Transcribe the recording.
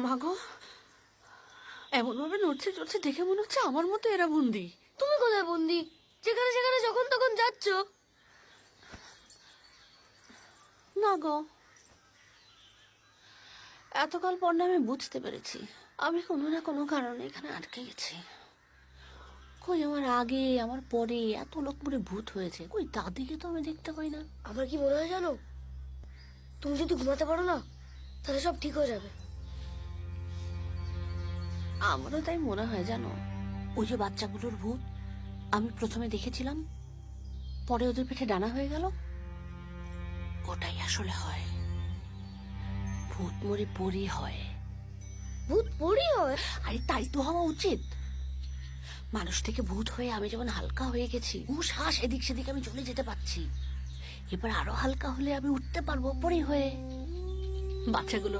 মাগো, এমন ভাবে নড়ছে চড়ছে দেখে মনে হচ্ছে আমার মতো এরা বন্দি। তুমি কোথায় বন্দি? যেখানে সেখানে যখন তখন যাচ্ছ। না গো, এতকাল পর না আমি বুঝতে পেরেছি আমি কোনো না কোনো কারণে এখানে আটকে গেছি। কই আমার আগে আমার পরে এত লোক মরে ভূত হয়েছে, কই তাদেরকে তো আমি দেখতে পাই না। আমার কি মনে হয় জানো, তুমি যদি ঘুমাতে পারো না তাহলে সব ঠিক হয়ে যাবে। আমারও তাই মনে হয় জানো। ওই যে বাচ্চাগুলোর ভূত আমি প্রথমে দেখেছিলাম, পরে ওদের পেটে ডানা হয়ে গেল, ওটাই আসলে হয়। ভূত মরে পরি হয়। ভূত পড়ি হয়? আরে তাই তো হওয়া উচিত। মানুষ থেকে ভূত হয়ে আমি যেমন হালকা হয়ে গেছি, শ্বাস এদিক সেদিক আমি চলে যেতে পারছি, এবার আরো হালকা হলে আমি উঠতে পারবো পরি হয়ে। বাচ্চাগুলো